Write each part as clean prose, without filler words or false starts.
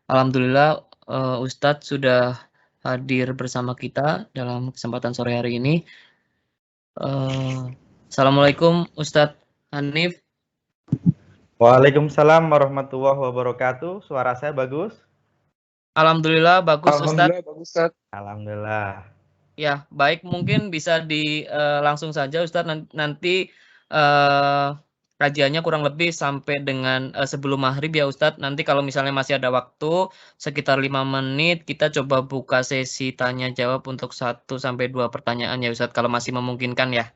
Alhamdulillah, Ustadz sudah hadir bersama kita dalam kesempatan sore hari ini. Assalamualaikum Ustadz Hanif. Waalaikumsalam warahmatullahi wabarakatuh. Suara saya bagus? Alhamdulillah bagus Ustadz. Alhamdulillah bagus Ustadz. Alhamdulillah. Ya, baik, mungkin bisa langsung saja Ustadz, nanti kajiannya kurang lebih sampai dengan sebelum maghrib ya Ustadz. Nanti kalau misalnya masih ada waktu sekitar 5 menit, kita coba buka sesi tanya jawab untuk 1-2 pertanyaan ya Ustadz, kalau masih memungkinkan ya.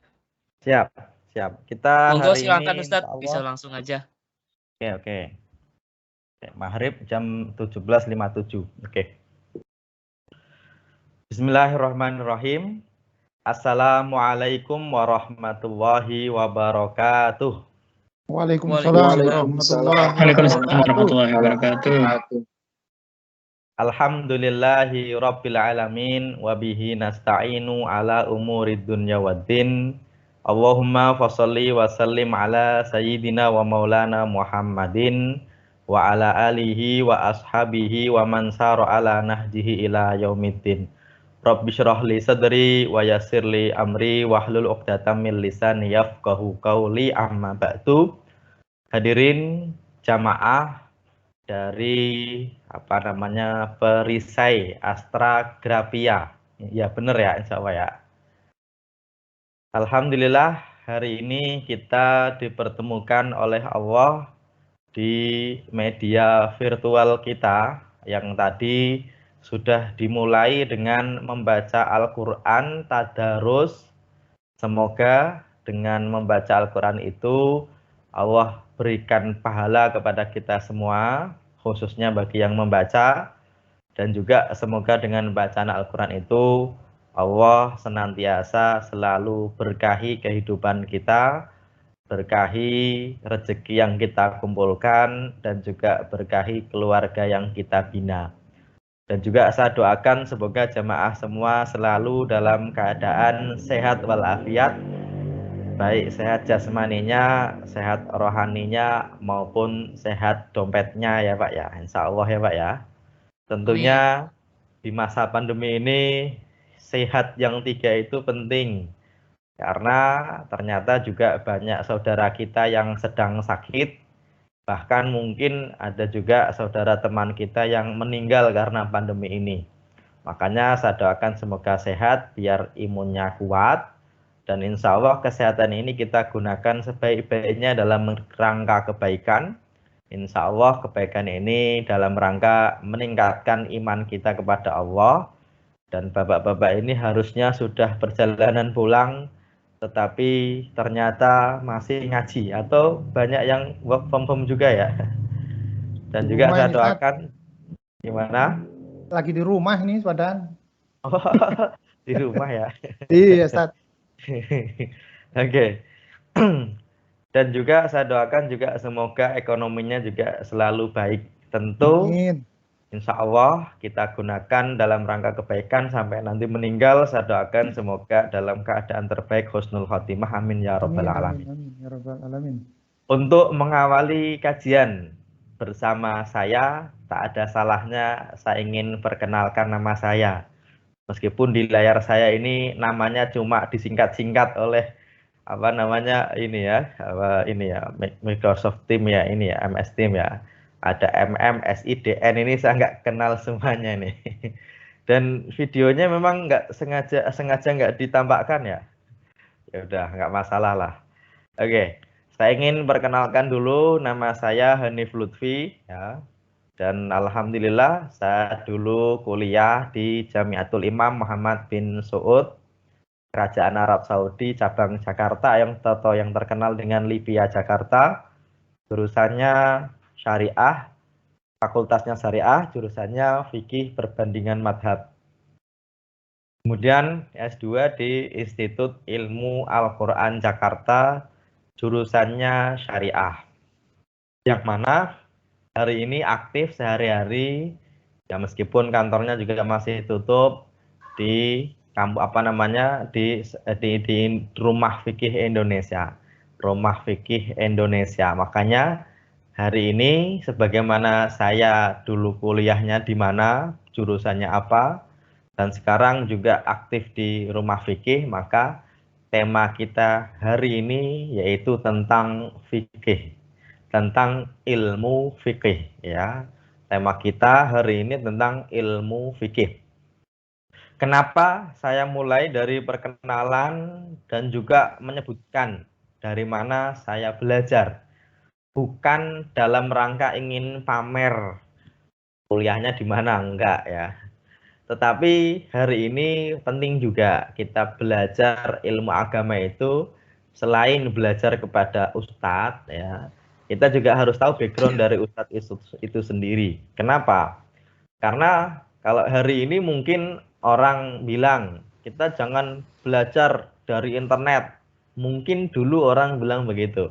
Siap. Kita Monggo hari silakan ini Ustadz, bisa langsung aja. Oke. Maghrib jam 17.57. Oke. Bismillahirrahmanirrahim. Assalamualaikum warahmatullahi wabarakatuh. Waalaikumsalam warahmatullahi wabarakatuh. Alhamdulillahi rabbil alamin wa bihi nasta'inu ala umurid dunya waddin. Allahumma fasholli wa sallim ala sayyidina wa maulana Muhammadin wa ala alihi wa ashabihi wa man sara ala nahjihi ila yaumiddin. Rabbi syrah li sadri wa yassir li amri wahlul 'uqdatam min lisani yafqahu qawli, amma ba'du. Hadirin jamaah dari perisai Astragrafia. Ya benar ya, insya Allah ya. Alhamdulillah hari ini kita dipertemukan oleh Allah di media virtual kita yang tadi sudah dimulai dengan membaca Al-Quran tadarus. Semoga dengan membaca Al-Quran itu Allah berikan pahala kepada kita semua, khususnya bagi yang membaca, dan juga semoga dengan bacaan Al-Quran itu Allah senantiasa selalu berkahi kehidupan kita, berkahi rezeki yang kita kumpulkan, dan juga berkahi keluarga yang kita bina. Dan juga saya doakan semoga jamaah semua selalu dalam keadaan sehat walafiat, baik sehat jasmaninya, sehat rohaninya, maupun sehat dompetnya ya Pak ya, insya Allah ya Pak ya. Tentunya di masa pandemi ini sehat yang 3 itu penting, karena ternyata juga banyak saudara kita yang sedang sakit, bahkan mungkin ada juga saudara teman kita yang meninggal karena pandemi ini. Makanya saya doakan semoga sehat biar imunnya kuat. Dan insya Allah kesehatan ini kita gunakan sebaik-baiknya dalam rangka kebaikan. Insya Allah kebaikan ini dalam rangka meningkatkan iman kita kepada Allah. Dan bapak-bapak ini harusnya sudah perjalanan pulang, tetapi ternyata masih ngaji atau banyak yang work from home juga ya. Dan juga saya doakan gimana? Lagi di rumah ini, Badan. Oh, di rumah ya. Iya, Ustaz. Oke. Dan juga saya doakan juga semoga ekonominya juga selalu baik. Tentu insya Allah kita gunakan dalam rangka kebaikan sampai nanti meninggal. Saya doakan semoga dalam keadaan terbaik, husnul khotimah, amin ya rabbal alamin. Amin ya rabbal alamin. Untuk mengawali kajian bersama saya, tak ada salahnya saya ingin perkenalkan nama saya. Meskipun di layar saya ini namanya cuma disingkat-singkat oleh Microsoft Teams ya, ini ya, MS Teams ya. Ada SIDN, ini saya nggak kenal semuanya nih. Dan videonya memang nggak sengaja nggak ditambahkan ya. Ya udah, nggak masalah lah. Oke, saya ingin perkenalkan dulu, nama saya Hanif Lutfi ya. Dan alhamdulillah saya dulu kuliah di Jamiatul Imam Muhammad bin Saud, Kerajaan Arab Saudi, cabang Jakarta yang terkenal dengan Libya Jakarta. Jurusannya syariah, fakultasnya syariah, jurusannya fikih perbandingan madhab. Kemudian S2 di Institut Ilmu Al-Quran Jakarta, jurusannya syariah. Yang mana hari ini aktif sehari-hari, ya meskipun kantornya juga masih tutup di di Rumah Fikih Indonesia. Rumah Fikih Indonesia. Makanya hari ini sebagaimana saya dulu kuliahnya di mana, jurusannya apa, dan sekarang juga aktif di Rumah Fikih, maka tema kita hari ini yaitu tentang fikih, tentang ilmu fikih ya. Tema kita hari ini tentang ilmu fikih. Kenapa saya mulai dari perkenalan dan juga menyebutkan dari mana saya belajar? Bukan dalam rangka ingin pamer kuliahnya di mana, enggak ya. Tetapi hari ini penting juga kita belajar ilmu agama itu selain belajar kepada ustadz ya. Kita juga harus tahu background dari ustadz itu sendiri. Kenapa? Karena kalau hari ini mungkin orang bilang kita jangan belajar dari internet. Mungkin dulu orang bilang begitu.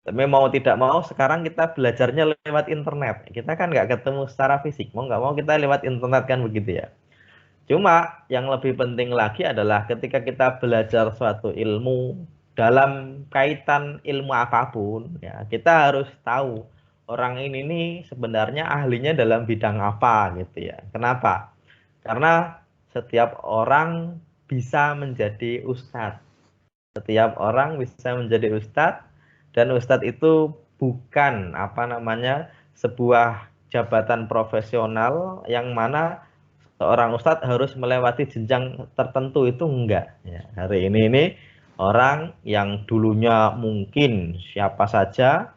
Tapi mau tidak mau sekarang kita belajarnya lewat internet. Kita kan nggak ketemu secara fisik. Mau nggak mau kita lewat internet kan begitu ya. Cuma yang lebih penting lagi adalah ketika kita belajar suatu ilmu dalam kaitan ilmu apapun, ya kita harus tahu orang ini nih sebenarnya ahlinya dalam bidang apa gitu ya. Kenapa? Karena setiap orang bisa menjadi ustadz. Setiap orang bisa menjadi ustadz dan ustadz itu bukan sebuah jabatan profesional yang mana seorang ustadz harus melewati jenjang tertentu, itu enggak ya. Hari ini orang yang dulunya mungkin siapa saja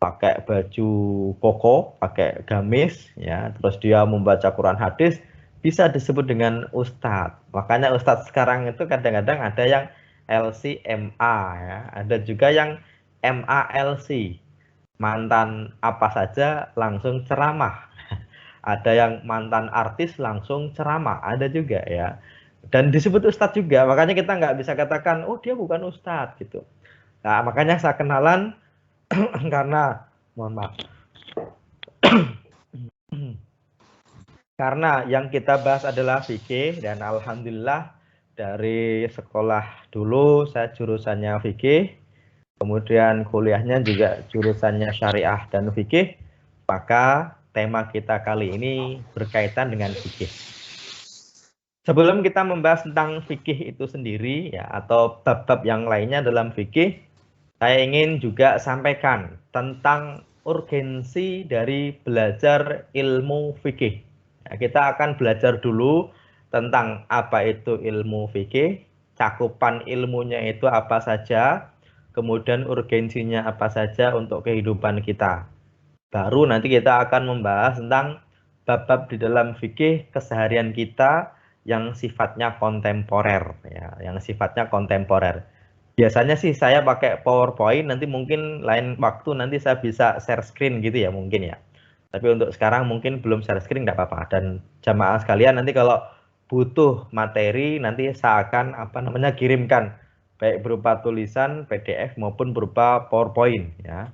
pakai baju koko, pakai gamis ya, terus dia membaca Quran hadis bisa disebut dengan ustadz. Makanya ustadz sekarang itu kadang-kadang ada yang LCMA ya, ada juga yang MALC, mantan apa saja langsung ceramah. Ada yang mantan artis langsung ceramah, ada juga ya. Dan disebut ustadz juga, makanya kita nggak bisa katakan, oh dia bukan ustadz gitu. Nah, makanya saya kenalan karena, mohon maaf. Karena yang kita bahas adalah fikih, dan alhamdulillah dari sekolah dulu saya jurusannya fikih, kemudian kuliahnya juga jurusannya syariah dan fikih, maka tema kita kali ini berkaitan dengan fikih. Sebelum kita membahas tentang fikih itu sendiri ya, atau bab-bab yang lainnya dalam fikih, saya ingin juga sampaikan tentang urgensi dari belajar ilmu fikih. Ya, kita akan belajar dulu tentang apa itu ilmu fikih, cakupan ilmunya itu apa saja, kemudian urgensinya apa saja untuk kehidupan kita. Baru nanti kita akan membahas tentang bab-bab di dalam fikih keseharian kita yang sifatnya kontemporer ya, yang sifatnya kontemporer. Biasanya sih saya pakai PowerPoint, nanti mungkin lain waktu nanti saya bisa share screen gitu ya mungkin ya. Tapi untuk sekarang mungkin belum share screen, nggak apa-apa. Dan jamaah sekalian nanti kalau butuh materi nanti saya akan kirimkan baik berupa tulisan PDF maupun berupa PowerPoint ya.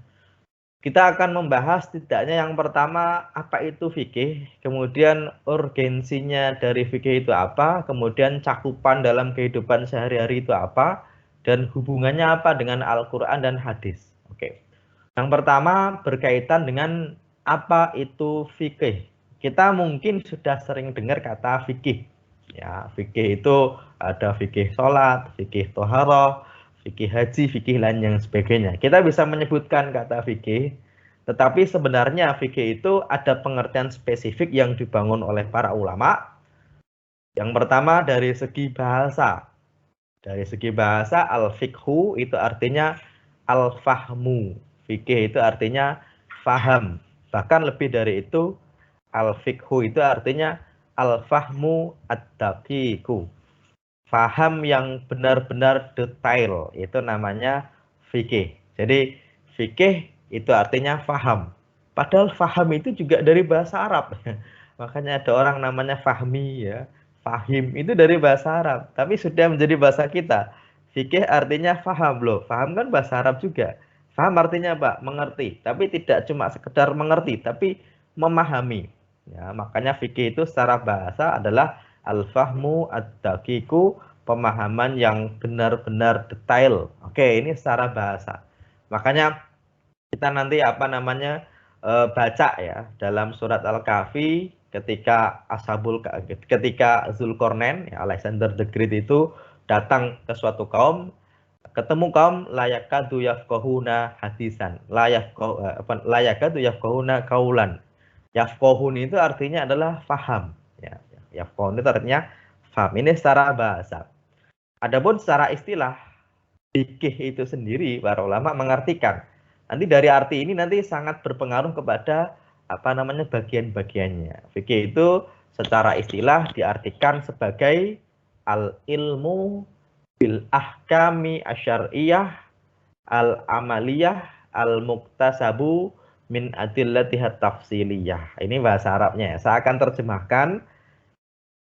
Kita akan membahas setidaknya yang pertama apa itu fikih, kemudian urgensinya dari fikih itu apa, kemudian cakupan dalam kehidupan sehari-hari itu apa, dan hubungannya apa dengan Al-Quran dan hadis. Oke. Yang pertama berkaitan dengan apa itu fikih. Kita mungkin sudah sering dengar kata fikih. Ya, fikih itu ada fikih sholat, fikih toharoh, fikih haji, fikih lain yang sebagainya. Kita bisa menyebutkan kata fikih, tetapi sebenarnya fikih itu ada pengertian spesifik yang dibangun oleh para ulama. Yang pertama dari segi bahasa. Dari segi bahasa, al-fiqhu itu artinya al-fahmu. Fikih itu artinya faham. Bahkan lebih dari itu, al-fiqhu itu artinya al-fahmu ad-daqiqu. Faham yang benar-benar detail, itu namanya fikih. Jadi fikih itu artinya faham. Padahal faham itu juga dari bahasa Arab. Makanya ada orang namanya fahmi ya. Fahim itu dari bahasa Arab, tapi sudah menjadi bahasa kita. Fikih artinya faham loh. Faham kan bahasa Arab juga. Faham artinya apa? Mengerti. Tapi tidak cuma sekedar mengerti, tapi memahami. Ya, makanya fikih itu secara bahasa adalah al-fahmu ad-daqiqu, pemahaman yang benar-benar detail. Oke, ini secara bahasa. Makanya kita nanti baca ya dalam surat Al-Kahfi ketika ketika Zulkarnain ya, Alexander the Great itu datang ke suatu kaum, ketemu kaum layakadu yafqahuna hadisan, layakadu yafqahuna kaulan. Yafqahun itu artinya adalah faham ya. Yafqahun itu artinya faham. Ini secara bahasa. Adapun secara istilah fikih itu sendiri para ulama mengartikan. Nanti dari arti ini nanti sangat berpengaruh kepada bagian-bagiannya. Fikih itu secara istilah diartikan sebagai al-ilmu bil ahkami asyariyah al-amaliyah al-muktasabu min adillatihat tafsiliyah. Ini bahasa Arabnya ya. Saya akan terjemahkan.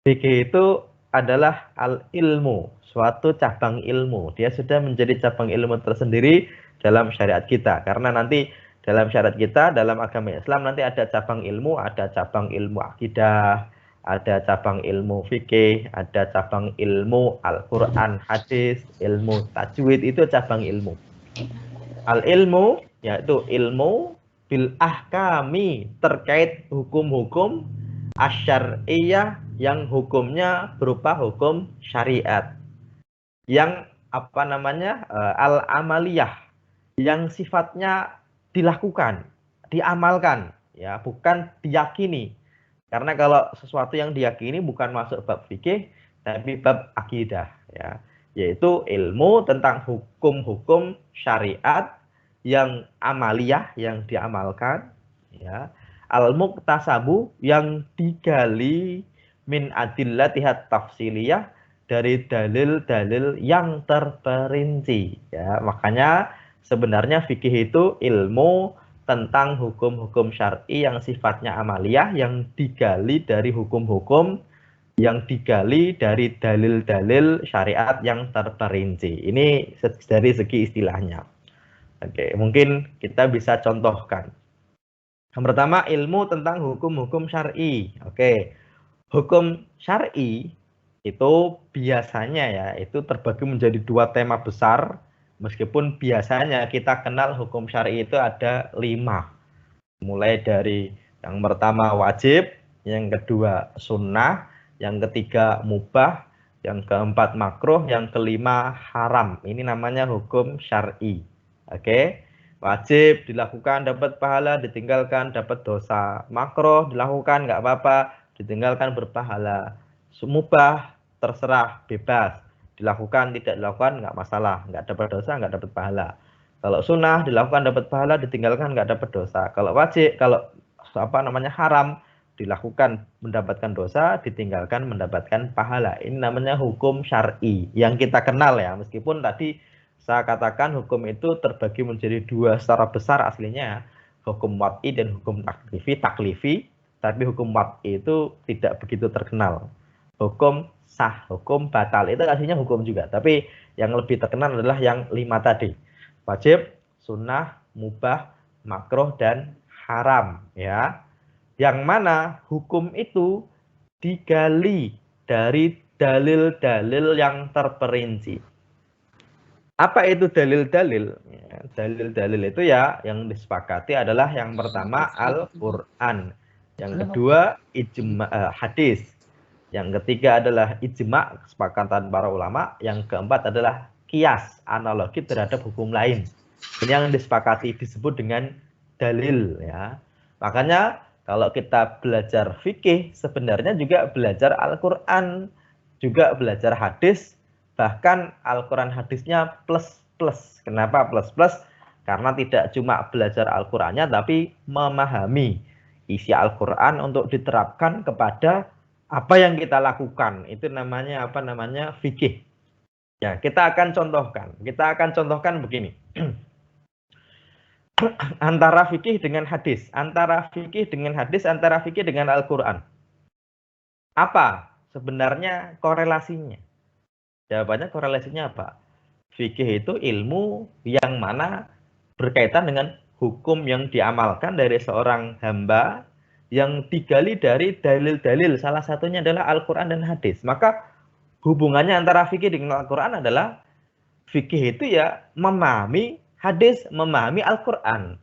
Fikih itu adalah al-ilmu, suatu cabang ilmu. Dia sudah menjadi cabang ilmu tersendiri dalam syariat kita. Karena nanti dalam syariat kita, dalam agama Islam nanti ada cabang ilmu akidah, ada cabang ilmu fikih, ada cabang ilmu Al-Quran, hadis, ilmu tajwid, itu cabang ilmu. Al-ilmu yaitu ilmu bil ahkami, terkait hukum-hukum asyariyah, yang hukumnya berupa hukum syariat, yang al-amaliyah, yang sifatnya dilakukan, diamalkan ya, bukan diyakini. Karena kalau sesuatu yang diyakini bukan masuk bab fikih tapi bab akidah ya, yaitu ilmu tentang hukum-hukum syariat yang amaliyah, yang diamalkan ya, al-muktasabu, yang digali min adillatihat tafsiliyah, dari dalil-dalil yang terperinci ya. Makanya sebenarnya fikih itu ilmu tentang hukum-hukum syar'i yang sifatnya amaliyah, yang digali dari hukum-hukum, yang digali dari dalil-dalil syariat yang terperinci. Ini dari segi istilahnya. Oke, mungkin kita bisa contohkan. Yang pertama, ilmu tentang hukum-hukum syar'i. Oke. Hukum syar'i itu biasanya ya, itu terbagi menjadi dua tema besar. Meskipun biasanya kita kenal hukum syar'i itu ada 5. Mulai dari yang pertama wajib, yang kedua sunnah, yang ketiga mubah, yang keempat makruh, yang kelima haram. Ini namanya hukum syar'i. Oke. Wajib dilakukan dapat pahala, ditinggalkan dapat dosa. Makruh dilakukan nggak apa-apa, ditinggalkan berpahala. Mubah terserah, bebas, dilakukan tidak dilakukan nggak masalah, nggak dapat dosa, nggak dapat pahala. Kalau sunnah dilakukan dapat pahala, ditinggalkan nggak dapat dosa. Kalau wajib, kalau haram, dilakukan mendapatkan dosa, ditinggalkan mendapatkan pahala. Ini namanya hukum syar'i yang kita kenal ya. Meskipun tadi saya katakan hukum itu terbagi menjadi 2 secara besar aslinya, hukum wad'i dan hukum taklifi. Tapi hukum wad'i itu tidak begitu terkenal. Hukum sah, hukum batal itu aslinya hukum juga. Tapi yang lebih terkenal adalah yang 5 tadi. Wajib, sunnah, mubah, makruh, dan haram. Ya. Yang mana hukum itu digali dari dalil-dalil yang terperinci. Apa itu dalil-dalil? Dalil-dalil itu ya yang disepakati adalah yang pertama Al-Quran. Yang kedua hadis. Yang ketiga adalah ijma, kesepakatan para ulama. Yang keempat adalah kias, analogi terhadap hukum lain. Ini yang disepakati disebut dengan dalil ya. Makanya kalau kita belajar fikih sebenarnya juga belajar Al-Quran, juga belajar hadis, bahkan Al-Quran hadisnya plus. Kenapa plus? Karena tidak cuma belajar Al-Qurannya tapi memahami isi Al-Quran untuk diterapkan kepada apa yang kita lakukan. Itu namanya fikih. Ya, kita akan contohkan begini. Antara fikih dengan hadis, antara fikih dengan Al-Quran. Apa sebenarnya korelasinya? Jawabannya korelasinya apa? Fikih itu ilmu yang mana berkaitan dengan hukum yang diamalkan dari seorang hamba, yang digali dari dalil-dalil, salah satunya adalah Al-Quran dan hadis. Maka hubungannya antara fikih dengan Al-Quran adalah fikih itu ya memahami hadis, memahami Al-Quran.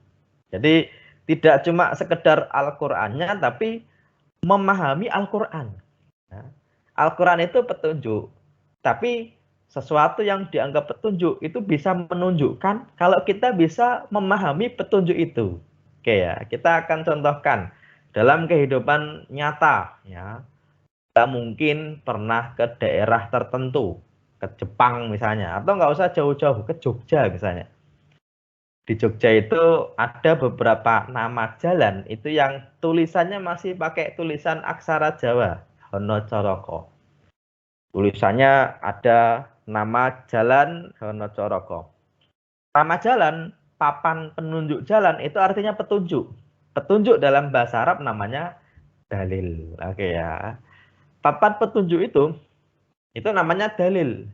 Jadi Tidak cuma sekedar Al-Qur'annya, tapi memahami Al-Qur'an. Ya. Al-Qur'an itu petunjuk, tapi sesuatu yang dianggap petunjuk itu bisa menunjukkan kalau kita bisa memahami petunjuk itu. Oke ya, kita akan contohkan dalam kehidupan nyata ya. Kita mungkin pernah ke daerah tertentu, ke Jepang misalnya, atau nggak usah jauh-jauh, ke Jogja misalnya. Di Jogja itu ada beberapa nama jalan itu yang tulisannya masih pakai tulisan aksara Jawa, Honocoroko. Tulisannya ada nama jalan Honocoroko. Nama jalan, papan penunjuk jalan itu artinya petunjuk. Petunjuk dalam bahasa Arab namanya dalil. Oke ya. Papan petunjuk itu namanya dalil.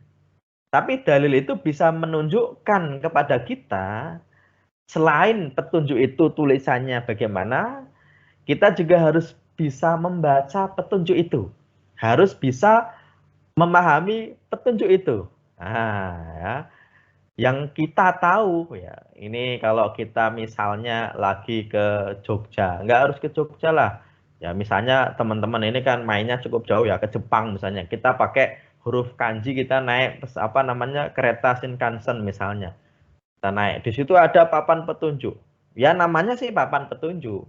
Tapi dalil itu bisa menunjukkan kepada kita, selain petunjuk itu tulisannya bagaimana, kita juga harus bisa membaca petunjuk itu. Harus bisa memahami petunjuk itu. Nah, ya. Yang kita tahu ya, ini kalau kita misalnya lagi ke Jogja, nggak harus ke Jogja lah. Ya misalnya teman-teman ini kan mainnya cukup jauh ya, ke Jepang misalnya. Kita pakai huruf kanji, kita naik apa namanya kereta Shinkansen misalnya. Kita naik, di situ ada papan petunjuk. Ya namanya sih papan petunjuk.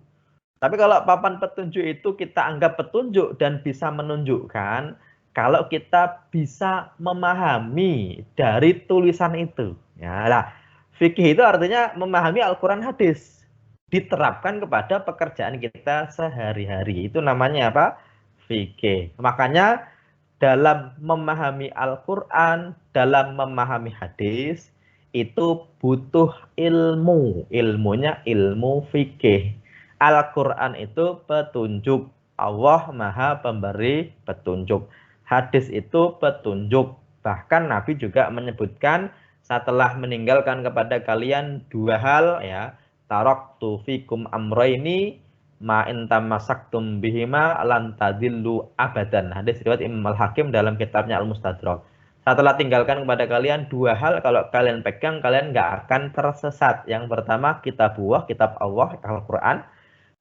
Tapi kalau papan petunjuk itu kita anggap petunjuk dan bisa menunjukkan kalau kita bisa memahami dari tulisan itu. Ya, lah, fikih itu artinya memahami Al-Quran hadis. Diterapkan kepada pekerjaan kita sehari-hari. Itu namanya apa? Fikih. Makanya dalam memahami Al-Quran, dalam memahami hadis, itu butuh ilmu. Ilmunya ilmu fikih. Al-Quran itu petunjuk. Allah Maha Pemberi petunjuk. Hadis itu petunjuk. Bahkan Nabi juga menyebutkan setelah meninggalkan kepada kalian dua hal ya. Taraktu fikum amroini ma in tamassaktum bihima lan tadillu abadan. Hadis riwayat Imam Al-Hakim dalam kitabnya Al-Mustadrak. Setelah tinggalkan kepada kalian dua hal, kalau kalian pegang kalian nggak akan tersesat. Yang pertama kitabullah, kitab Allah, Al-Quran.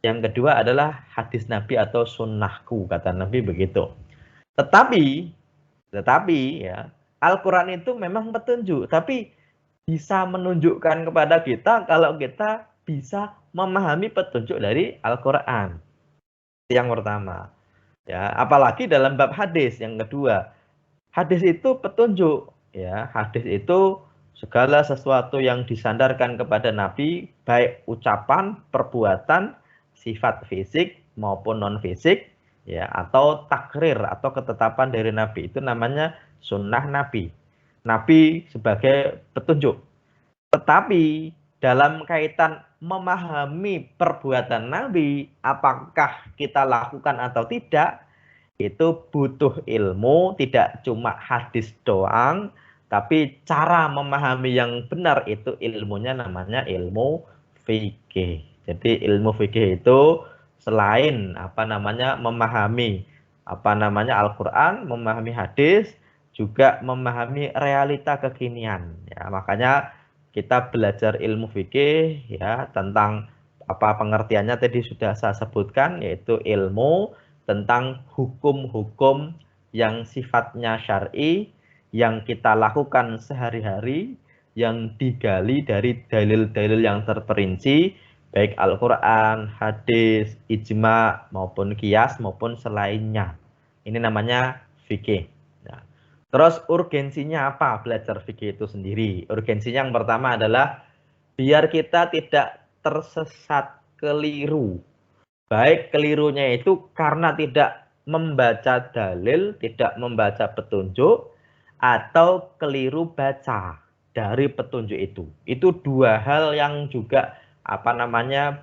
Yang kedua adalah hadis Nabi atau sunnahku, kata Nabi begitu. Tetapi ya, Al-Quran itu memang petunjuk, tapi bisa menunjukkan kepada kita kalau kita bisa memahami petunjuk dari Al-Quran. Yang pertama. Ya, apalagi dalam bab hadis. Yang kedua, hadis itu petunjuk. Ya, hadis itu segala sesuatu yang disandarkan kepada Nabi, baik ucapan, perbuatan, sifat fisik maupun non fisik, ya, atau takrir atau ketetapan dari Nabi, itu namanya sunnah Nabi. Nabi sebagai petunjuk. Tetapi dalam kaitan memahami perbuatan Nabi, apakah kita lakukan atau tidak, itu butuh ilmu, tidak cuma hadis doang, tapi cara memahami yang benar itu ilmunya namanya ilmu fikih. Jadi ilmu fikih itu selain memahami Al-Quran, memahami hadis, juga memahami realita kekinian. Ya, makanya kita belajar ilmu fikih ya tentang pengertiannya tadi sudah saya sebutkan, yaitu ilmu tentang hukum-hukum yang sifatnya syar'i, yang kita lakukan sehari-hari, yang digali dari dalil-dalil yang terperinci, baik Al-Quran, hadis, ijma, maupun qiyas, maupun selainnya. Ini namanya fikih. Nah, terus urgensinya apa belajar fikih itu sendiri? Urgensinya yang pertama adalah biar kita tidak tersesat keliru. Baik kelirunya itu karena tidak membaca dalil, tidak membaca petunjuk, atau keliru baca dari petunjuk itu. Itu dua hal yang juga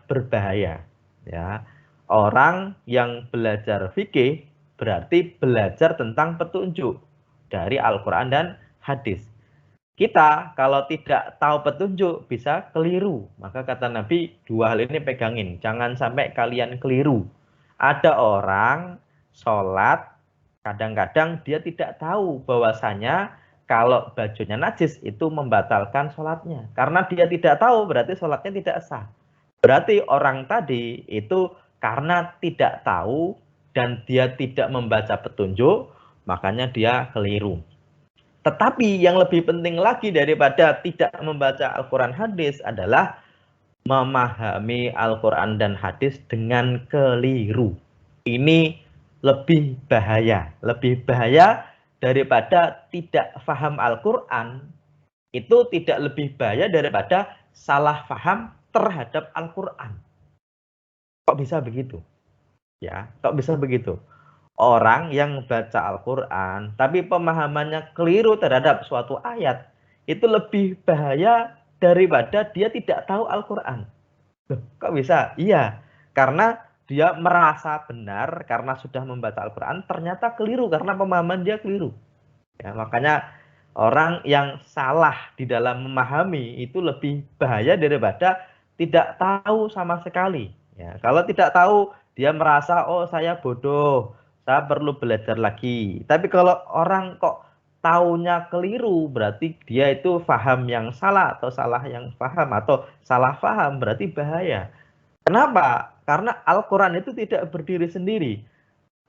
berbahaya. Ya. Orang yang belajar fikih berarti belajar tentang petunjuk dari Al-Quran dan hadis. Kita kalau tidak tahu petunjuk bisa keliru. Maka kata Nabi, dua hal ini pegangin. Jangan sampai kalian keliru. Ada orang sholat, kadang-kadang dia tidak tahu bahwasanya kalau bajunya najis itu membatalkan sholatnya. Karena dia tidak tahu berarti sholatnya tidak sah. Berarti orang tadi itu karena tidak tahu dan dia tidak membaca petunjuk, makanya dia keliru. Tetapi yang lebih penting lagi daripada tidak membaca Al-Quran hadis adalah memahami Al-Quran dan hadis dengan keliru. Ini lebih bahaya daripada tidak paham Al-Quran. Itu tidak lebih bahaya daripada salah paham terhadap Al-Quran. Kok bisa begitu? Ya, kok bisa begitu? Orang yang baca Al-Quran tapi pemahamannya keliru terhadap suatu ayat itu lebih bahaya daripada dia tidak tahu Al-Quran. Kok bisa? Iya, karena dia merasa benar karena sudah membaca Al-Quran, ternyata keliru karena pemahaman dia keliru. Ya, makanya orang yang salah di dalam memahami itu lebih bahaya daripada tidak tahu sama sekali. Ya, kalau tidak tahu, dia merasa, oh saya bodoh, saya perlu belajar lagi. Tapi kalau orang kok taunya keliru, berarti dia itu paham yang salah atau salah yang paham atau salah paham, berarti bahaya. Kenapa? Karena Al-Quran itu tidak berdiri sendiri.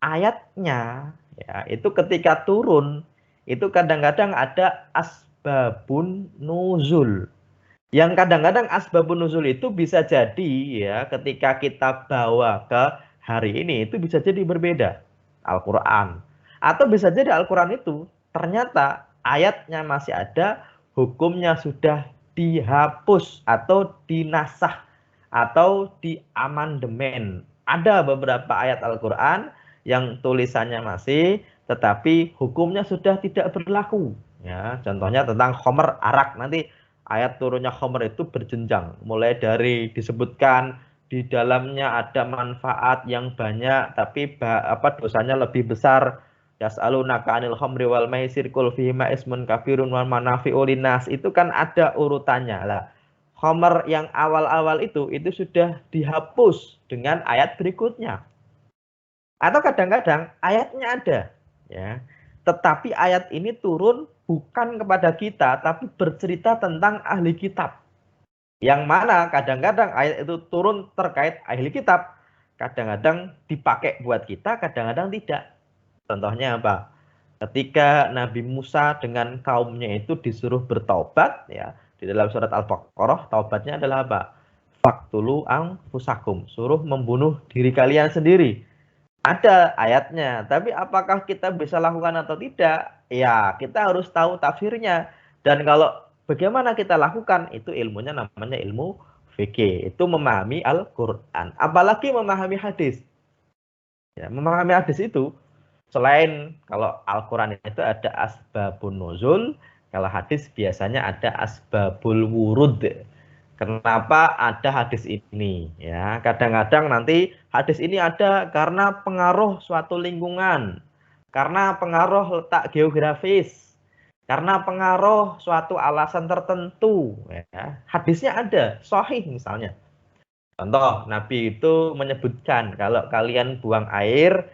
Ayatnya ya itu ketika turun itu kadang-kadang ada asbabun nuzul. Yang kadang-kadang asbabun nuzul itu bisa jadi ya ketika kita bawa ke hari ini itu bisa jadi berbeda Al-Quran. Atau bisa jadi Al-Quran itu ternyata ayatnya masih ada, hukumnya sudah dihapus atau dinasah atau diamandemen. Ada beberapa ayat Al-Quran yang tulisannya masih, tetapi hukumnya sudah tidak berlaku. Ya, contohnya tentang khomer arak. Nanti ayat turunnya khomer itu berjenjang. Mulai dari disebutkan di dalamnya ada manfaat yang banyak, tapi dosanya lebih besar. Yas'alunaka 'anil khamri wal maisir qul fihima ismun kabirun wa manafi'u linnas. Itu kan ada urutannya lah. Khomer yang awal-awal itu sudah dihapus dengan ayat berikutnya. Atau kadang-kadang ayatnya ada, ya. Tetapi ayat ini turun bukan kepada kita, tapi bercerita tentang ahli kitab. Yang mana kadang-kadang ayat itu turun terkait ahli kitab, kadang-kadang dipakai buat kita, kadang-kadang tidak. Contohnya apa? Ketika Nabi Musa dengan kaumnya itu disuruh bertaubat, ya, di dalam surat Al-Baqarah, taubatnya adalah apa? Faqtulu anfusakum, suruh membunuh diri kalian sendiri. Ada ayatnya, tapi apakah kita bisa lakukan atau tidak? Ya, kita harus tahu tafsirnya. Dan kalau bagaimana kita lakukan, itu ilmunya namanya ilmu fikih. Itu memahami Al-Quran. Apalagi memahami hadis. Ya, memahami hadis itu, selain kalau Al-Quran itu ada asbabun nuzul, kalau hadis biasanya ada asbabul wurud. Kenapa ada hadis ini? Ya, kadang-kadang nanti hadis ini ada karena pengaruh suatu lingkungan, karena pengaruh letak geografis, karena pengaruh suatu alasan tertentu. Ya. Hadisnya ada, sahih misalnya. Contoh, Nabi itu menyebutkan kalau kalian buang air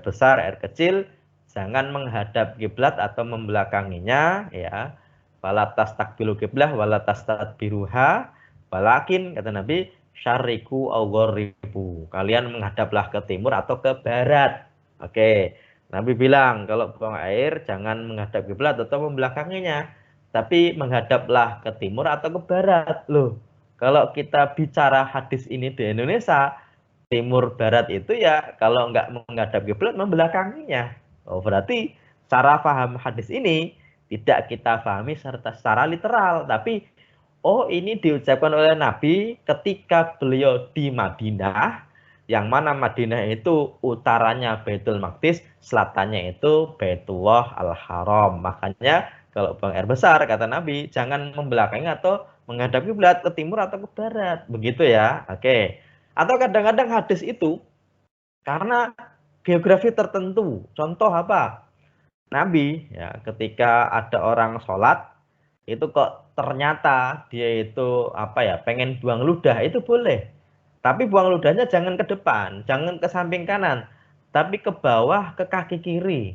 besar, air kecil, jangan menghadap kiblat atau membelakanginya. Ya, wala tastakbilu kiblah, wala tastadbiruha. Walakin kata Nabi, syariku au ghoribu. Kalian menghadaplah ke timur atau ke barat. Oke. Nabi bilang kalau buang air jangan menghadap kiblat atau membelakanginya, tapi menghadaplah ke timur atau ke barat. Loh, kalau kita bicara hadis ini di Indonesia, timur barat itu ya kalau nggak menghadap kiblat membelakanginya. Oh, berarti cara paham hadis ini tidak kita pahami secara literal, tapi oh, ini diucapkan oleh Nabi ketika beliau di Madinah, yang mana Madinah itu utaranya Baitul Maqdis, selatannya itu Baitullah Al-Haram. Makanya kalau buang air besar, kata Nabi, jangan membelakangi atau menghadap kiblat ke timur atau ke barat. Begitu ya. Oke. Atau kadang-kadang hadis itu karena geografi tertentu. Contoh apa? Nabi ya ketika ada orang sholat itu kok ternyata dia itu pengen buang ludah, itu boleh, tapi buang ludahnya jangan ke depan, jangan ke samping kanan, tapi ke bawah, ke kaki kiri.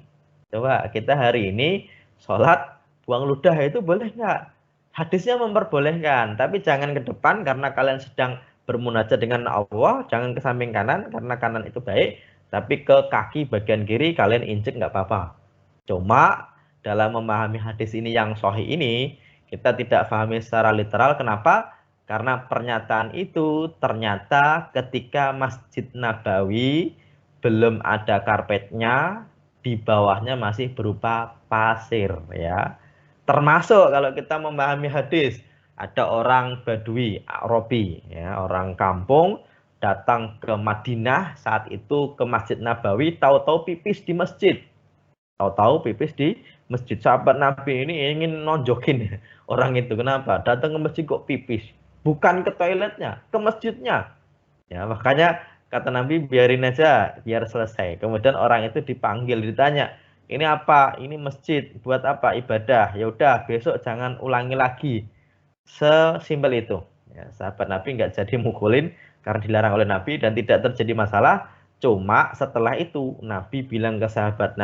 Coba kita hari ini sholat buang ludah itu boleh nggak? Hadisnya memperbolehkan, tapi jangan ke depan karena kalian sedang bermunajat dengan Allah, jangan ke samping kanan karena kanan itu baik, tapi ke kaki bagian kiri kalian injek nggak apa-apa. Cuma dalam memahami hadis ini yang sahih ini, kita tidak pahami secara literal. Kenapa? Karena pernyataan itu ternyata ketika Masjid Nabawi belum ada karpetnya, di bawahnya masih berupa pasir ya. Termasuk kalau kita memahami hadis, ada orang Badui, Arabi, ya, orang kampung datang ke Madinah saat itu ke Masjid Nabawi, tahu-tahu pipis di masjid. Tahu-tahu pipis di masjid. Sahabat Nabi ini ingin nonjokin orang itu. Kenapa? Datang ke masjid kok pipis? Bukan ke toiletnya, ke masjidnya. Ya, makanya kata Nabi biarin aja, biar selesai. Kemudian orang itu dipanggil, ditanya, ini apa? Ini masjid, buat apa? Ibadah. Ya udah, besok jangan ulangi lagi. Sesimpel itu. Ya, sahabat Nabi nggak jadi mukulin karena dilarang oleh Nabi dan tidak terjadi masalah. Cuma setelah itu Nabi bilang ke sahabat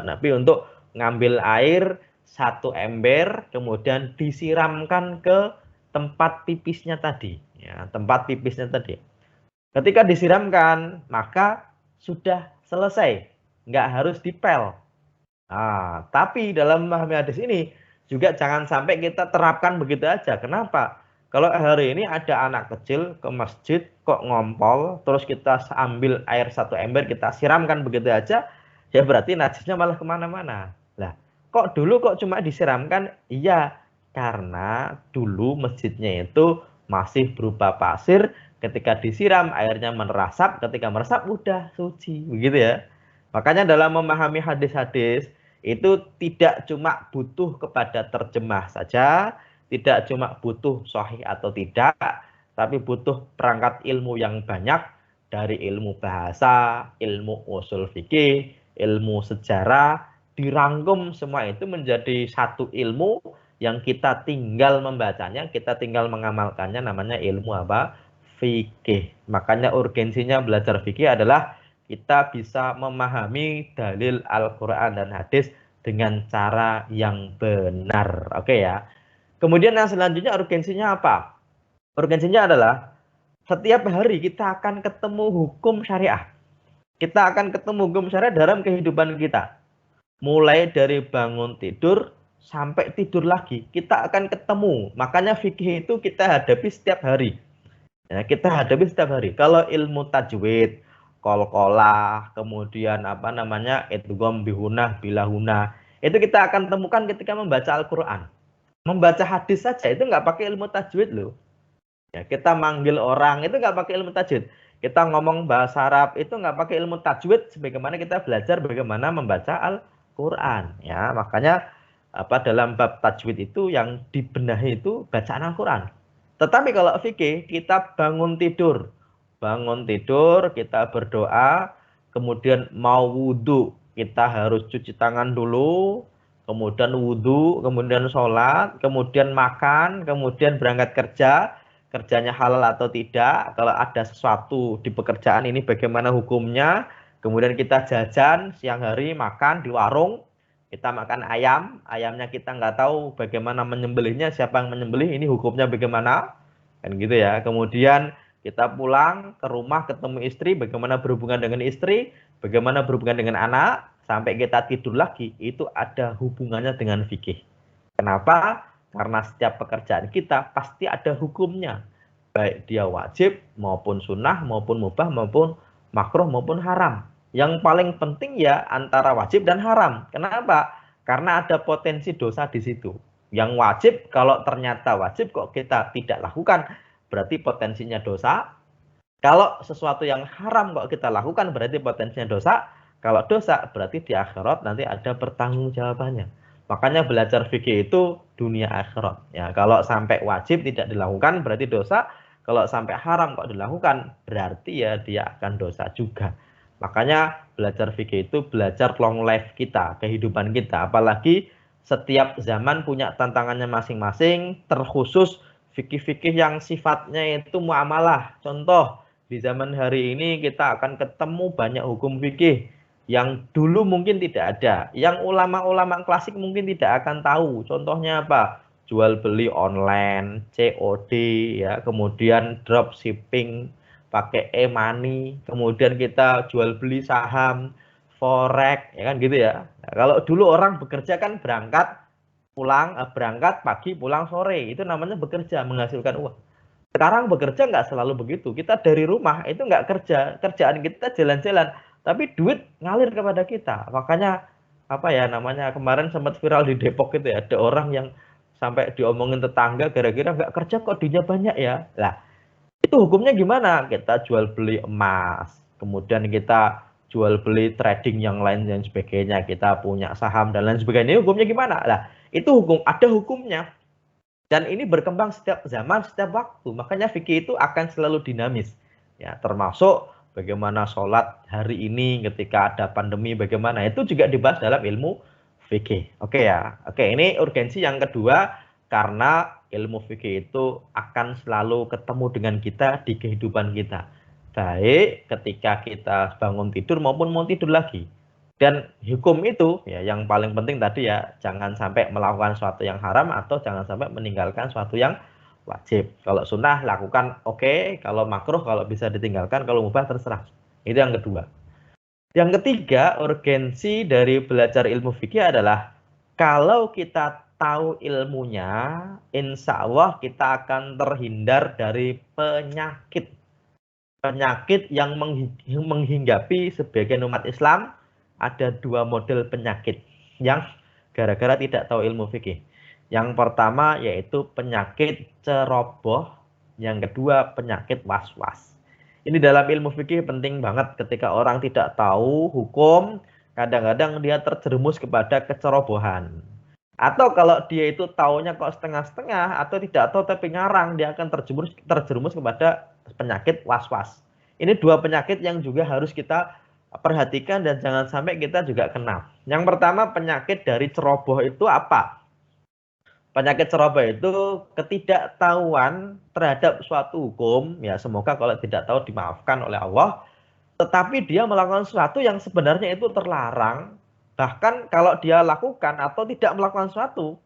Nabi untuk ngambil air 1 ember, kemudian disiramkan ke tempat pipisnya tadi. Ya, tempat pipisnya tadi. Ketika disiramkan, maka sudah selesai. Nggak harus dipel. Nah, tapi dalam memahami hadis ini juga jangan sampai kita terapkan begitu aja. Kenapa? Kalau hari ini ada anak kecil ke masjid kok ngompol, terus kita ambil air 1 ember, kita siramkan begitu aja, ya berarti najisnya malah kemana-mana. Lah, kok dulu kok cuma disiramkan? Iya, karena dulu masjidnya itu masih berupa pasir, ketika disiram airnya meresap, ketika meresap udah suci, begitu ya. Makanya dalam memahami hadis-hadis, itu tidak cuma butuh kepada terjemah saja, tidak cuma butuh sahih atau tidak, tapi butuh perangkat ilmu yang banyak dari ilmu bahasa, ilmu usul fikih, ilmu sejarah, dirangkum semua itu menjadi satu ilmu yang kita tinggal membacanya, kita tinggal mengamalkannya, namanya ilmu apa? Fikih. Makanya urgensinya belajar fikih adalah kita bisa memahami dalil Al-Quran dan hadis dengan cara yang benar. Oke ya. Kemudian yang selanjutnya urgensinya apa? Urgensinya adalah setiap hari kita akan ketemu hukum syariah. Kita akan ketemu hukum syariah dalam kehidupan kita. Mulai dari bangun tidur sampai tidur lagi. Kita akan ketemu. Makanya fikih itu kita hadapi setiap hari. Ya, kita hadapi setiap hari. Kalau ilmu tajwid, qalqalah, kemudian idgham bihunah bilahunah, itu kita akan temukan ketika membaca Al-Quran. Membaca hadis saja itu nggak pakai ilmu tajwid loh. Ya, kita manggil orang itu nggak pakai ilmu tajwid. Kita ngomong bahasa Arab itu nggak pakai ilmu tajwid, sebagaimana kita belajar bagaimana membaca Al-Quran. Ya, makanya dalam bab tajwid itu yang dibenahi itu bacaan Al-Quran. Tetapi kalau fikih, kita bangun tidur, kita berdoa, kemudian mau wudhu, kita harus cuci tangan dulu, kemudian wudhu, kemudian sholat, kemudian makan, kemudian berangkat kerja, kerjanya halal atau tidak, kalau ada sesuatu di pekerjaan ini bagaimana hukumnya, kemudian kita jajan, siang hari makan di warung, kita makan ayam, ayamnya kita nggak tahu bagaimana menyembelihnya, siapa yang menyembelih, ini hukumnya bagaimana, kan gitu ya. Kemudian kita pulang ke rumah ketemu istri, bagaimana berhubungan dengan istri, bagaimana berhubungan dengan anak, sampai kita tidur lagi, itu ada hubungannya dengan fikih. Kenapa? Karena setiap pekerjaan kita pasti ada hukumnya. Baik dia wajib, maupun sunnah, maupun mubah, maupun makruh, maupun haram. Yang paling penting ya antara wajib dan haram. Kenapa? Karena ada potensi dosa di situ. Yang wajib, kalau ternyata wajib kok kita tidak lakukan, berarti potensinya dosa. Kalau sesuatu yang haram kok kita lakukan, berarti potensinya dosa. Kalau dosa, berarti di akhirat nanti ada pertanggungjawabannya. Makanya belajar fikih itu dunia akhirat. Ya, kalau sampai wajib tidak dilakukan, berarti dosa. Kalau sampai haram kok dilakukan, berarti ya dia akan dosa juga. Makanya belajar fikih itu belajar long life kita, kehidupan kita. Apalagi setiap zaman punya tantangannya masing-masing, terkhusus fikih-fikih yang sifatnya itu muamalah. Contoh, di zaman hari ini kita akan ketemu banyak hukum fikih yang dulu mungkin tidak ada. Yang ulama-ulama klasik mungkin tidak akan tahu. Contohnya apa? jual beli online, COD ya, kemudian dropshipping pakai e-money, kemudian kita jual beli saham, forex ya kan gitu ya. Nah, kalau dulu orang bekerja kan berangkat pagi pulang sore, itu namanya bekerja menghasilkan uang. Sekarang bekerja nggak selalu begitu, kita dari rumah itu nggak kerja, kerjaan kita jalan-jalan, tapi duit ngalir kepada kita. Makanya apa ya namanya, kemarin sempat viral di Depok gitu ya, ada orang yang sampai diomongin tetangga gara-gara nggak kerja kok duitnya banyak ya. Lah itu hukumnya gimana? Kita jual beli emas, kemudian kita jual beli trading yang lain dan sebagainya, kita punya saham dan lain sebagainya. Hukumnya gimana? Lah itu ada hukumnya. Dan ini berkembang setiap zaman, setiap waktu. Makanya fikih itu akan selalu dinamis. Ya, termasuk bagaimana sholat hari ini ketika ada pandemi, bagaimana itu juga dibahas dalam ilmu fikih. Oke ya. Oke, ini urgensi yang kedua karena ilmu fikih itu akan selalu ketemu dengan kita di kehidupan kita. Baik ketika kita bangun tidur maupun mau tidur lagi. Dan hukum itu ya yang paling penting tadi ya, jangan sampai melakukan sesuatu yang haram atau jangan sampai meninggalkan sesuatu yang wajib. Kalau sunnah lakukan oke, kalau makruh kalau bisa ditinggalkan, kalau mubah terserah. Itu yang kedua. Yang ketiga, urgensi dari belajar ilmu fikih adalah kalau kita tahu ilmunya, insya Allah kita akan terhindar dari penyakit yang menghinggapi sebagian umat Islam. Ada dua model penyakit yang gara-gara tidak tahu ilmu fikih. Yang pertama yaitu penyakit ceroboh, yang kedua penyakit was-was. Ini dalam ilmu fikih penting banget ketika orang tidak tahu hukum, kadang-kadang dia terjerumus kepada kecerobohan. Atau kalau dia itu taunya kok setengah-setengah atau tidak tahu tapi ngarang, dia akan terjerumus kepada penyakit was-was. Ini dua penyakit yang juga harus kita perhatikan dan jangan sampai kita juga kena. Yang pertama penyakit dari ceroboh itu apa? Penyakit ceroboh itu ketidaktahuan terhadap suatu hukum, ya semoga kalau tidak tahu dimaafkan oleh Allah, tetapi dia melakukan sesuatu yang sebenarnya itu terlarang, bahkan kalau dia lakukan atau tidak melakukan sesuatu,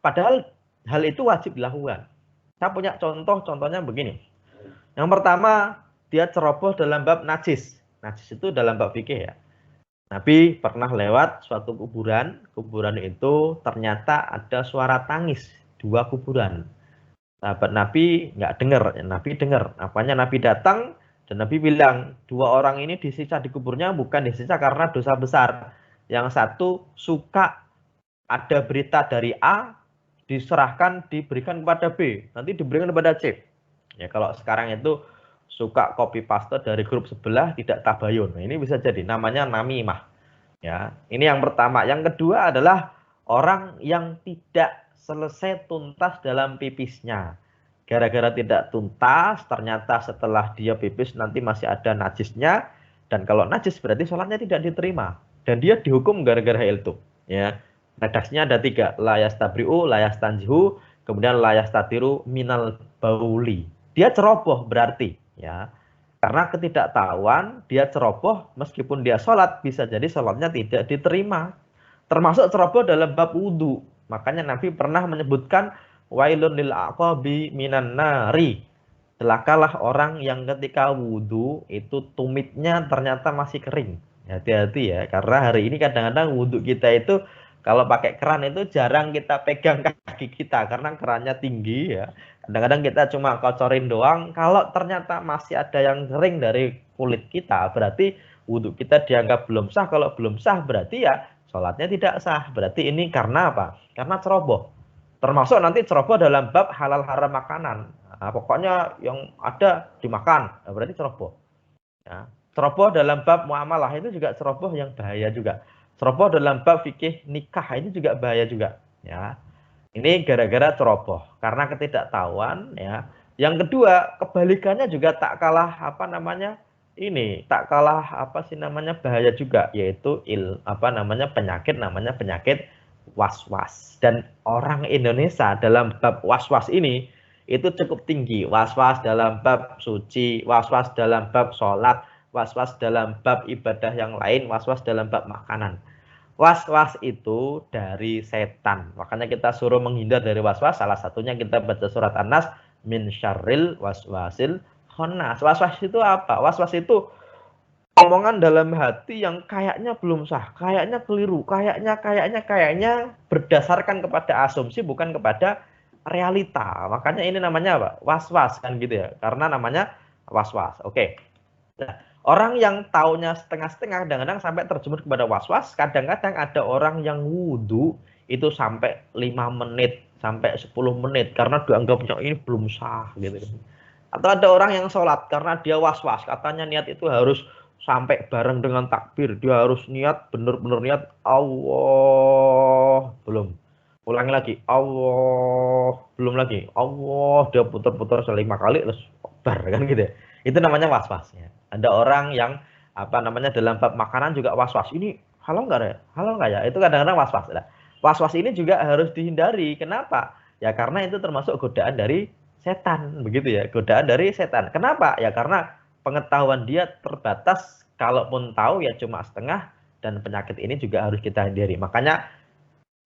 padahal hal itu wajib dilakukan. Saya punya contohnya begini. Yang pertama, dia ceroboh dalam bab najis. Najis itu dalam bab fikih ya. Nabi pernah lewat suatu kuburan itu ternyata ada suara tangis, dua kuburan. Sahabat Nabi nggak dengar, Nabi dengar. Apanya Nabi datang dan Nabi bilang, dua orang ini disiksa di kuburnya bukan disiksa karena dosa besar. Yang satu suka ada berita dari A, diberikan kepada B, nanti diberikan kepada C. Ya kalau sekarang itu suka copy paste dari grup sebelah tidak tabayun. Nah, ini bisa jadi namanya namimah. Ya, ini yang pertama. Yang kedua adalah orang yang tidak selesai tuntas dalam pipisnya. Gara-gara tidak tuntas, ternyata setelah dia pipis nanti masih ada najisnya, dan kalau najis berarti sholatnya tidak diterima. Dan dia dihukum gara-gara hal itu. Ya, redaksinya ada 3, la yastabri'u, la yastanjihu, kemudian la yastatiru minal bauli. Dia ceroboh berarti. Ya, karena ketidaktahuan dia ceroboh, meskipun dia sholat bisa jadi sholatnya tidak diterima. Termasuk ceroboh dalam bab wudhu. Makanya Nabi pernah menyebutkan wailun lil aqabi minan nari. Celakalah orang yang ketika wudhu itu tumitnya ternyata masih kering. Hati-hati ya, karena hari ini kadang-kadang wudhu kita itu kalau pakai keran itu jarang kita pegang kaki kita karena kerannya tinggi ya. Kadang-kadang kita cuma kocorin doang. Kalau ternyata masih ada yang kering dari kulit kita, berarti wudhu kita dianggap belum sah. Kalau belum sah berarti ya sholatnya tidak sah. Berarti ini karena apa? Karena ceroboh. Termasuk nanti ceroboh dalam bab halal haram makanan. Nah, pokoknya yang ada dimakan. Nah, berarti ceroboh. Ya. Ceroboh dalam bab muamalah itu juga ceroboh yang bahaya juga. Ceroboh dalam bab fikih nikah ini juga bahaya juga. Ya. Ini gara-gara ceroboh karena ketidaktahuan ya. Yang kedua, kebalikannya juga tak kalah bahaya juga, yaitu penyakit was-was. Dan orang Indonesia dalam bab was-was ini itu cukup tinggi. Was-was dalam bab suci, was-was dalam bab sholat, was-was dalam bab ibadah yang lain, was-was dalam bab makanan. Was-was itu dari setan. Makanya kita suruh menghindar dari was-was. Salah satunya kita baca surat An-Nas, min syarril waswasil khannas. Was-was itu apa? Was-was itu omongan dalam hati yang kayaknya belum sah, kayaknya keliru, kayaknya berdasarkan kepada asumsi bukan kepada realita. Makanya ini namanya apa? Was-was kan gitu ya. Karena namanya was-was. Oke. Nah, orang yang taunya setengah-setengah kadang-kadang sampai terjemur kepada was-was. Kadang-kadang ada orang yang wudhu itu sampai 5 menit, sampai 10 menit karena dianggapnya ini belum sah gitu. Atau ada orang yang sholat karena dia was-was, katanya niat itu harus sampai bareng dengan takbir, dia harus niat, benar-benar niat Allah, belum. Ulangi lagi, Allah, belum lagi, Allah, dia putar-putar 5 kali terus bar kan gitu ya. Itu namanya was-was ya. Ada orang yang apa namanya dalam bab makanan juga was-was. Ini halal nggak ya? Halal nggak ya? Itu kadang-kadang was-was. Nah, was-was ini juga harus dihindari. Kenapa? Ya karena itu termasuk godaan dari setan, begitu ya, godaan dari setan. Kenapa? Ya karena pengetahuan dia terbatas, kalaupun tahu ya cuma setengah, dan penyakit ini juga harus kita hindari. Makanya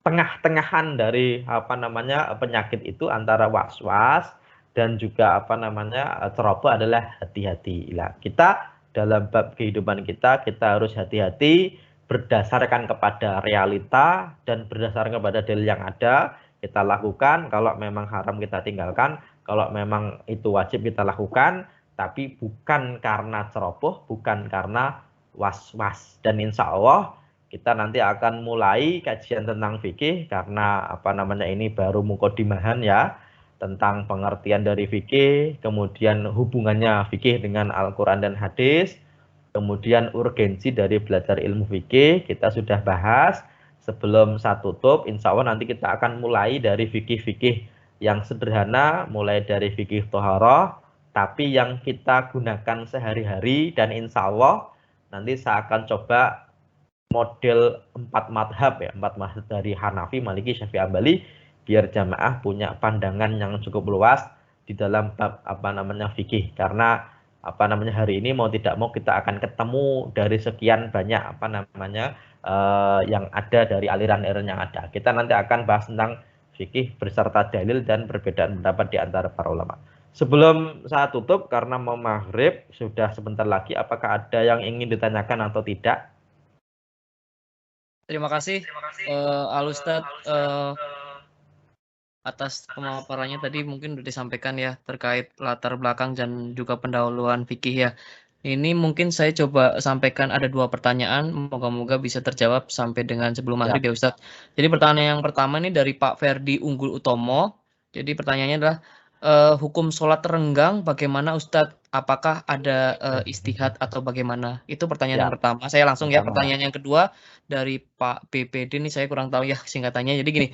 tengah-tengahan dari apa namanya penyakit itu antara was-was dan juga apa namanya ceroboh adalah hati-hati. Nah, kita dalam bab kehidupan kita harus hati-hati berdasarkan kepada realita dan berdasarkan kepada dalil yang ada kita lakukan. Kalau memang haram kita tinggalkan, kalau memang itu wajib kita lakukan, tapi bukan karena ceroboh, bukan karena was-was. Dan insya Allah kita nanti akan mulai kajian tentang fikih karena apa namanya ini baru mukodimahan ya, tentang pengertian dari fikih, kemudian hubungannya fikih dengan Al-Qur'an dan hadis, kemudian urgensi dari belajar ilmu fikih kita sudah bahas. Sebelum saya tutup, insya Allah nanti kita akan mulai dari fikih-fikih yang sederhana, mulai dari fikih toharoh, tapi yang kita gunakan sehari-hari, dan insya Allah nanti saya akan coba model 4 madhab ya, 4 madhab dari Hanafi, Maliki, Syafi'i, Hambali, biar jamaah punya pandangan yang cukup luas di dalam bab apa namanya fikih. Karena apa namanya hari ini mau tidak mau kita akan ketemu dari sekian banyak apa namanya yang ada dari aliran-aliran yang ada. Kita nanti akan bahas tentang fikih beserta dalil dan perbedaan pendapat di antara para ulama. Sebelum saya tutup karena mau maghrib sudah sebentar lagi, apakah ada yang ingin ditanyakan atau tidak? Terima kasih Al-Ustadz atas pemaparannya tadi, mungkin sudah disampaikan ya terkait latar belakang dan juga pendahuluan fikih ya. Ini mungkin saya coba sampaikan ada 2 pertanyaan, moga-moga bisa terjawab sampai dengan sebelum maghrib ya Ustadz. Jadi pertanyaan yang pertama ini dari Pak Ferdi Unggul Utomo. Jadi pertanyaannya adalah hukum sholat renggang bagaimana Ustadz? Apakah ada istihad atau bagaimana? Itu pertanyaan yang pertama. Saya langsung ya. Pertanyaan yang kedua dari Pak BPD, ini saya kurang tahu ya singkatannya. Jadi gini,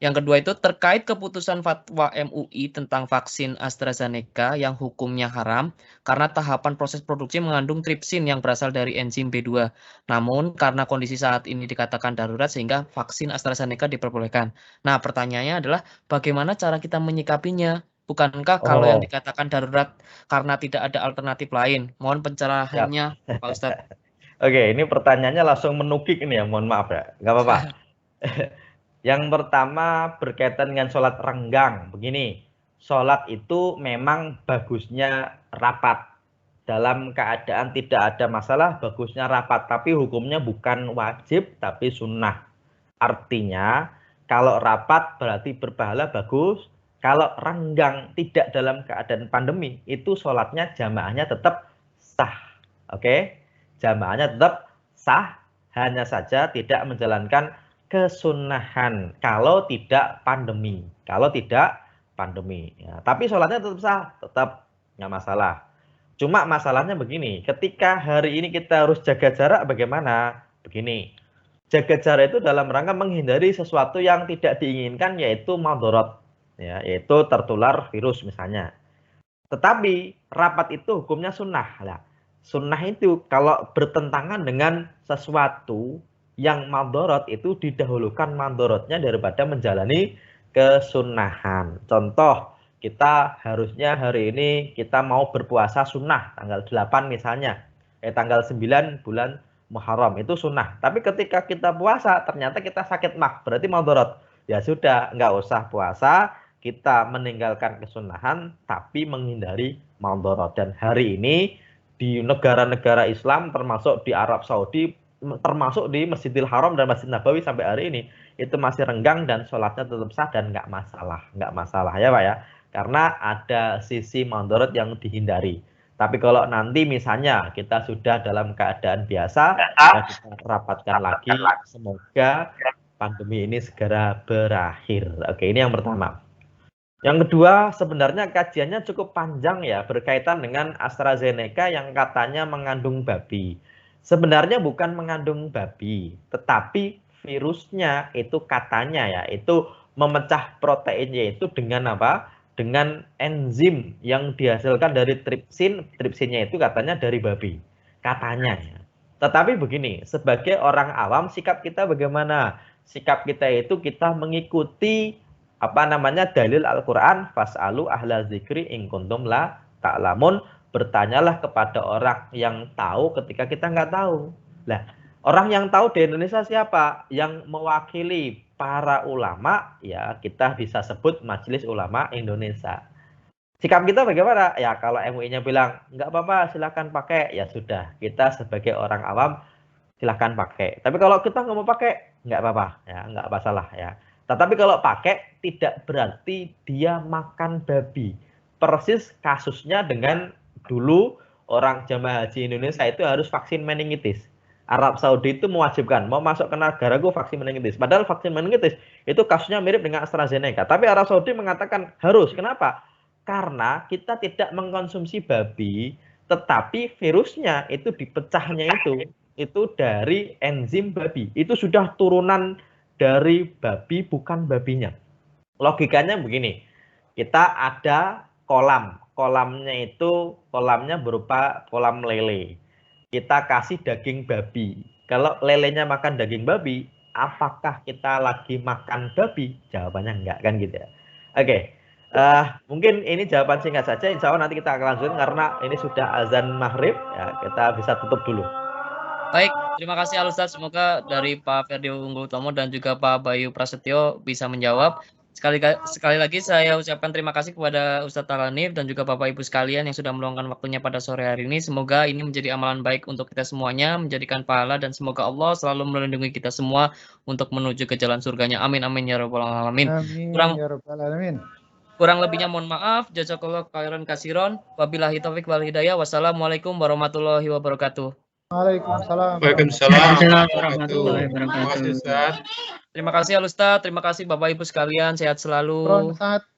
yang kedua itu terkait keputusan fatwa MUI tentang vaksin AstraZeneca yang hukumnya haram karena tahapan proses produksi mengandung tripsin yang berasal dari enzim B2. Namun karena kondisi saat ini dikatakan darurat sehingga vaksin AstraZeneca diperbolehkan. Nah, pertanyaannya adalah bagaimana cara kita menyikapinya? Bukankah kalau yang dikatakan darurat karena tidak ada alternatif lain? Mohon pencerahannya, Pak Ustadz. Oke, ini pertanyaannya langsung menukik ini ya, mohon maaf ya, nggak apa-apa. Yang pertama berkaitan dengan sholat renggang. Begini, sholat itu memang bagusnya rapat. Dalam keadaan tidak ada masalah, bagusnya rapat. Tapi hukumnya bukan wajib, tapi sunnah. Artinya, kalau rapat berarti berpahala bagus. Kalau renggang tidak dalam keadaan pandemi, itu sholatnya jamaahnya tetap sah. Oke, jamaahnya tetap sah, hanya saja tidak menjalankan kesunahan kalau tidak pandemi. Kalau tidak pandemi, ya. Tapi sholatnya tetap sah, tetap nggak masalah. Cuma masalahnya begini, ketika hari ini kita harus jaga jarak, bagaimana? Begini, jaga jarak itu dalam rangka menghindari sesuatu yang tidak diinginkan, yaitu madharat, ya, yaitu tertular virus misalnya. Tetapi rapat itu hukumnya sunnah. Nah, sunnah itu kalau bertentangan dengan sesuatu yang madharat itu didahulukan madharatnya daripada menjalani kesunahan. Contoh, kita harusnya hari ini kita mau berpuasa sunnah tanggal 8 misalnya. Tanggal 9 bulan Muharram itu sunnah. Tapi ketika kita puasa ternyata kita sakit mah, berarti maldorot. Ya sudah, nggak usah puasa, kita meninggalkan kesunahan tapi menghindari maldorot. Dan hari ini di negara-negara Islam termasuk di Arab Saudi, termasuk di Masjidil Haram dan Masjid Nabawi sampai hari ini itu masih renggang dan sholatnya tetap sah dan nggak masalah ya Pak ya, karena ada sisi maldorot yang dihindari. Tapi kalau nanti misalnya kita sudah dalam keadaan biasa, ya kita rapatkan lagi. Semoga pandemi ini segera berakhir. Oke, ini yang pertama. Yang kedua, sebenarnya kajiannya cukup panjang ya, berkaitan dengan AstraZeneca yang katanya mengandung babi. Sebenarnya bukan mengandung babi, tetapi virusnya itu katanya ya, itu memecah proteinnya itu dengan apa? Dengan enzim yang dihasilkan dari tripsin. Tripsinnya itu katanya dari babi, katanya ya. Tetapi begini, sebagai orang awam sikap kita bagaimana? Sikap kita itu kita mengikuti apa namanya dalil Al-Qur'an, fas'alu ahla dzikri in kuntum la ta'lamun, bertanyalah kepada orang yang tahu ketika kita nggak tahu. Lah, orang yang tahu di Indonesia siapa? Yang mewakili para ulama, ya kita bisa sebut Majelis Ulama Indonesia. Sikap kita bagaimana? Ya kalau MUI-nya bilang nggak apa-apa, silakan pakai, ya sudah. Kita sebagai orang awam silakan pakai. Tapi kalau kita nggak mau pakai, nggak apa-apa, ya nggak masalah ya. Tetapi kalau pakai tidak berarti dia makan babi. Persis kasusnya dengan dulu orang jamaah haji Indonesia itu harus vaksin meningitis. Arab Saudi itu mewajibkan, mau masuk ke negaraku vaksin meningitis. Padahal vaksin meningitis itu kasusnya mirip dengan AstraZeneca. Tapi Arab Saudi mengatakan harus. Kenapa? Karena kita tidak mengkonsumsi babi, tetapi virusnya itu dipecahnya itu dari enzim babi. Itu sudah turunan dari babi, bukan babinya. Logikanya begini, kita ada kolam. Kolamnya berupa kolam lele. Kita kasih daging babi. Kalau lelenya makan daging babi, apakah kita lagi makan babi? Jawabannya enggak, kan gitu ya. Oke, mungkin ini jawaban singkat saja. Insya Allah nanti kita akan lanjutkan karena ini sudah azan maghrib. Ya, kita bisa tutup dulu. Baik, terima kasih Al Ustadz. Semoga dari Pak Ferdi Unggultomo dan juga Pak Bayu Prasetyo bisa menjawab. Sekali lagi saya ucapkan terima kasih kepada Ustadz Al-Hanif dan juga Bapak Ibu sekalian yang sudah meluangkan waktunya pada sore hari ini. Semoga ini menjadi amalan baik untuk kita semuanya, menjadikan pahala, dan semoga Allah selalu melindungi kita semua untuk menuju ke jalan surganya. Amin, amin, ya rabbal alamin. Amin, ya rabbal alamin. Kurang lebihnya mohon maaf. Jazakallahu khairan katsiran. Wabillahi taufik wal hidayah. Wassalamualaikum warahmatullahi wabarakatuh. Waalaikumsalam. Waalaikumsalam warahmatullahi wabarakatuh. Terima kasih Al Ustadz, terima kasih Bapak Ibu sekalian, sehat selalu. Saat